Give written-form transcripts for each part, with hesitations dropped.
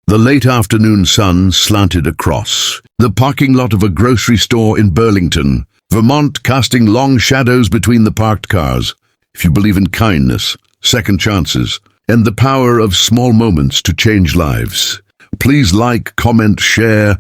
The late afternoon sun slanted across the parking lot of a grocery store in Burlington, Vermont, casting long shadows between the parked cars. If you believe in kindness, second chances, and the power of small moments to change lives, please like, comment, share,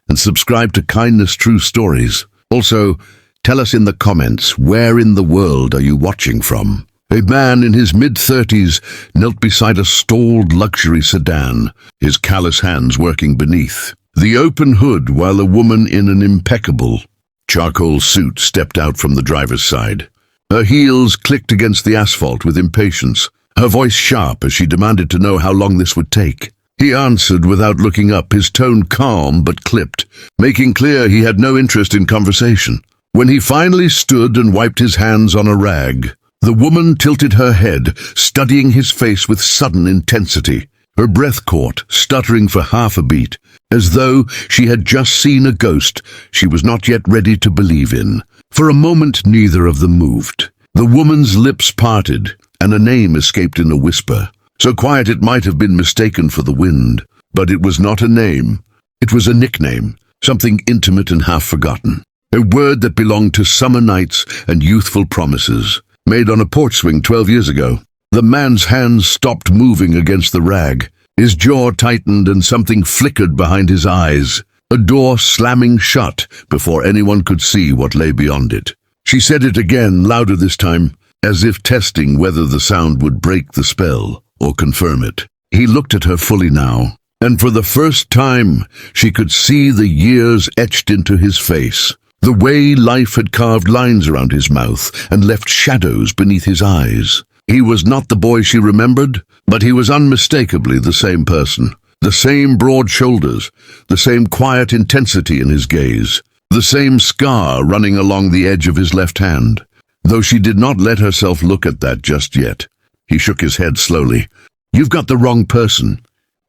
and subscribe to Kindness True Stories. Also, tell us in the comments, where in the world are you watching from? A man in his mid-30s knelt beside a stalled luxury sedan, his callous hands working beneath the open hood while a woman in an impeccable charcoal suit stepped out from the driver's side. Her heels clicked against the asphalt with impatience, her voice sharp as she demanded to know how long this would take. He answered without looking up, his tone calm but clipped, making clear he had no interest in conversation. When he finally stood and wiped his hands on a rag, the woman tilted her head, studying his face with sudden intensity. Her breath caught, stuttering for half a beat, as though she had just seen a ghost she was not yet ready to believe in. For a moment neither of them moved. The woman's lips parted, and a name escaped in a whisper, so quiet it might have been mistaken for the wind. But it was not a name. It was a nickname, something intimate and half-forgotten. A word that belonged to summer nights and youthful promises, made on a porch swing 12 years ago. The man's hands stopped moving against the rag. His jaw tightened and something flickered behind his eyes, a door slamming shut before anyone could see what lay beyond it. She said it again, louder this time, as if testing whether the sound would break the spell or confirm it. He looked at her fully now, and for the first time she could see the years etched into his face. The way life had carved lines around his mouth and left shadows beneath his eyes. He was not the boy she remembered, but he was unmistakably the same person. The same broad shoulders, the same quiet intensity in his gaze, the same scar running along the edge of his left hand. Though she did not let herself look at that just yet. He shook his head slowly. "You've got the wrong person."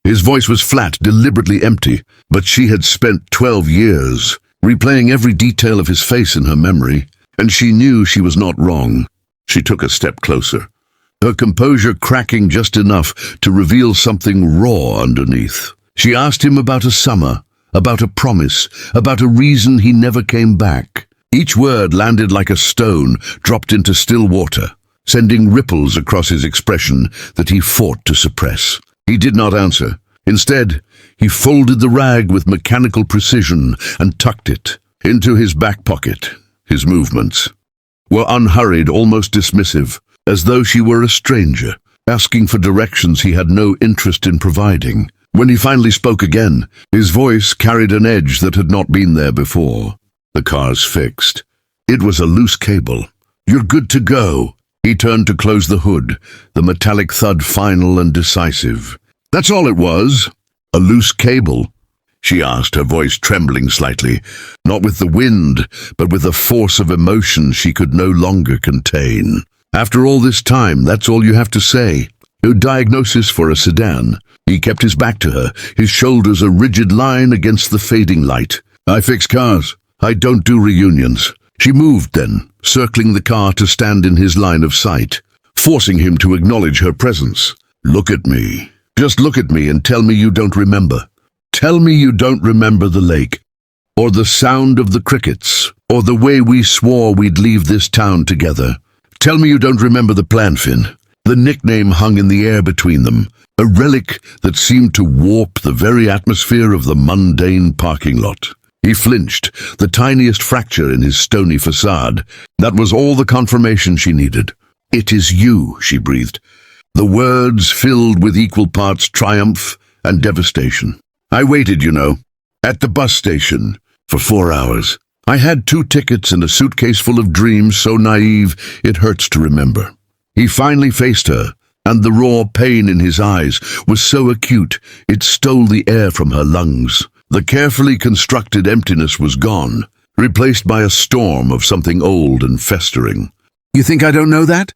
His voice was flat, deliberately empty, but she had spent 12 years replaying every detail of his face in her memory, and she knew she was not wrong. She took a step closer, her composure cracking just enough to reveal something raw underneath. She asked him about a summer, about a promise, about a reason he never came back. Each word landed like a stone dropped into still water, sending ripples across his expression that he fought to suppress. He did not answer. Instead, he folded the rag with mechanical precision and tucked it into his back pocket. His movements were unhurried, almost dismissive, as though she were a stranger, asking for directions he had no interest in providing. When he finally spoke again, his voice carried an edge that had not been there before. The car's fixed. It was a loose cable. "You're good to go." He turned to close the hood, the metallic thud final and decisive. "That's all it was." "A loose cable?" she asked, her voice trembling slightly, not with the wind, but with a force of emotion she could no longer contain. "After all this time, that's all you have to say?" No diagnosis for a sedan. He kept his back to her, his shoulders a rigid line against the fading light. "I fix cars. I don't do reunions." She moved then, circling the car to stand in his line of sight, forcing him to acknowledge her presence. "Look at me. Just look at me and tell me you don't remember. Tell me you don't remember the lake, or the sound of the crickets, or the way we swore we'd leave this town together. Tell me you don't remember the plan, Finn." The nickname hung in the air between them, a relic that seemed to warp the very atmosphere of the mundane parking lot. He flinched, the tiniest fracture in his stony facade. That was all the confirmation she needed. "It is you," she breathed, the words filled with equal parts triumph and devastation. "I waited, at the bus station, for 4 hours. I had 2 tickets and a suitcase full of dreams so naive it hurts to remember." He finally faced her, and the raw pain in his eyes was so acute it stole the air from her lungs. The carefully constructed emptiness was gone, replaced by a storm of something old and festering. "You think I don't know that?"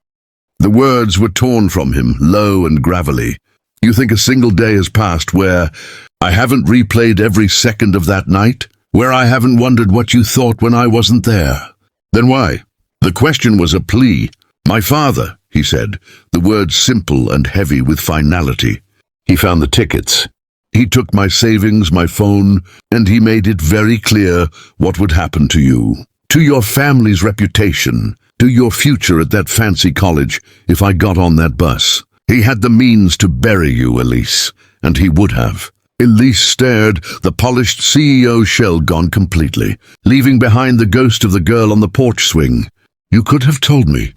The words were torn from him, low and gravelly. "You think a single day has passed where I haven't replayed every second of that night? Where I haven't wondered what you thought when I wasn't there? Then why?" The question was a plea. "My father," he said, the words simple and heavy with finality. "He found the tickets. He took my savings, my phone, and he made it very clear what would happen to you, to your family's reputation, to your future at that fancy college if I got on that bus. He had the means to bury you, Elise, and he would have. Elise stared, the polished CEO shell gone completely, leaving behind the ghost of the girl on the porch swing. You could have told me.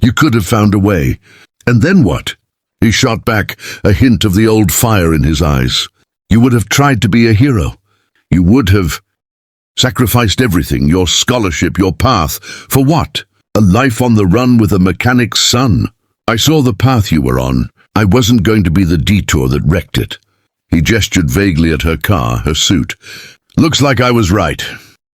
You could have found a way. And then what? He shot back, a hint of the old fire in his eyes. You would have tried to be a hero. You would have sacrificed everything, your scholarship, your path. For what? A life on the run with a mechanic's son. I saw the path you were on. I wasn't going to be the detour that wrecked it. He gestured vaguely at her car, her suit. Looks like I was right.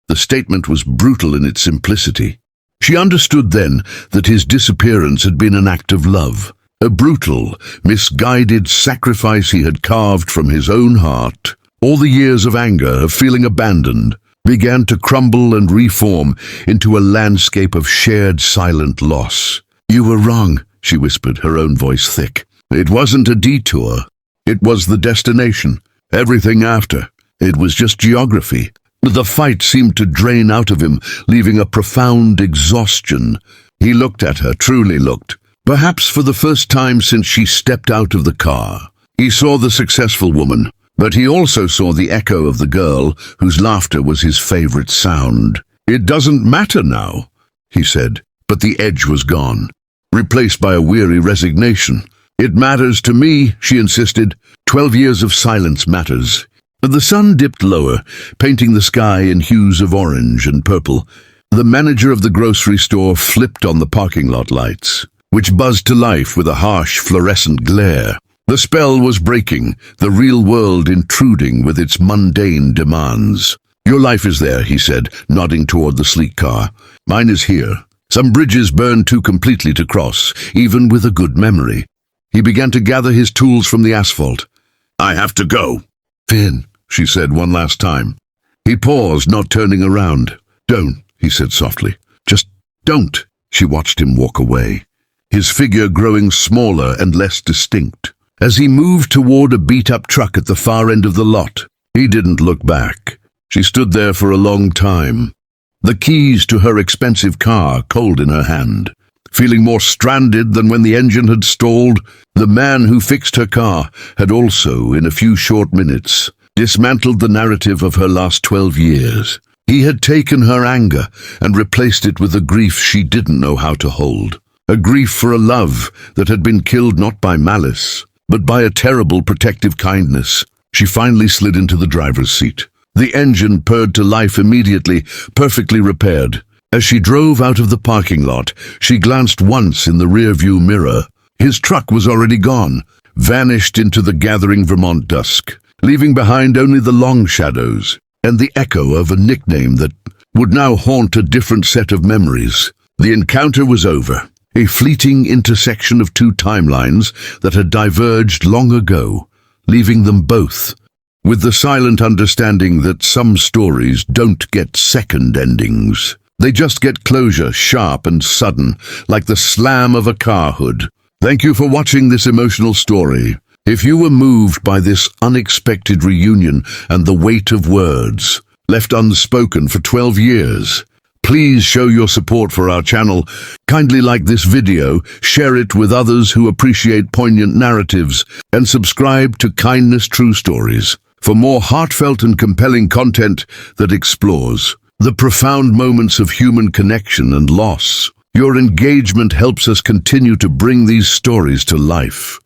The statement was brutal in its simplicity. She understood then that his disappearance had been an act of love, a brutal, misguided sacrifice he had carved from his own heart. All the years of anger, of feeling abandoned, began to crumble and reform into a landscape of shared silent loss. You were wrong, she whispered, her own voice thick. It wasn't a detour. It was the destination. Everything after. It was just geography. The fight seemed to drain out of him, leaving a profound exhaustion. He looked at her, truly looked. Perhaps for the first time since she stepped out of the car. He saw the successful woman, but he also saw the echo of the girl whose laughter was his favorite sound. It doesn't matter now, he said, but the edge was gone, replaced by a weary resignation. It matters to me, she insisted. 12 years of silence matters. The sun dipped lower, painting the sky in hues of orange and purple. The manager of the grocery store flipped on the parking lot lights, which buzzed to life with a harsh fluorescent glare. The spell was breaking, the real world intruding with its mundane demands. Your life is there, he said, nodding toward the sleek car. Mine is here. Some bridges burned too completely to cross, even with a good memory. He began to gather his tools from the asphalt. I have to go. Finn, she said one last time. He paused, not turning around. Don't, he said softly. Just don't. She watched him walk away, his figure growing smaller and less distinct. As he moved toward a beat-up truck at the far end of the lot, he didn't look back. She stood there for a long time, the keys to her expensive car cold in her hand. Feeling more stranded than when the engine had stalled, the man who fixed her car had also, in a few short minutes, dismantled the narrative of her last 12 years. He had taken her anger and replaced it with a grief she didn't know how to hold. A grief for a love that had been killed not by malice, but by a terrible protective kindness. She finally slid into the driver's seat. The engine purred to life immediately, perfectly repaired. As she drove out of the parking lot, she glanced once in the rearview mirror. His truck was already gone, vanished into the gathering Vermont dusk, leaving behind only the long shadows and the echo of a nickname that would now haunt a different set of memories. The encounter was over, a fleeting intersection of two timelines that had diverged long ago, leaving them both with the silent understanding that some stories don't get second endings. They just get closure, sharp and sudden, like the slam of a car hood. Thank you for watching this emotional story. If you were moved by this unexpected reunion and the weight of words left unspoken for 12 years, please show your support for our channel. Kindly like this video, share it with others who appreciate poignant narratives, and subscribe to Kindness True Stories for more heartfelt and compelling content that explores the profound moments of human connection and loss. Your engagement helps us continue to bring these stories to life.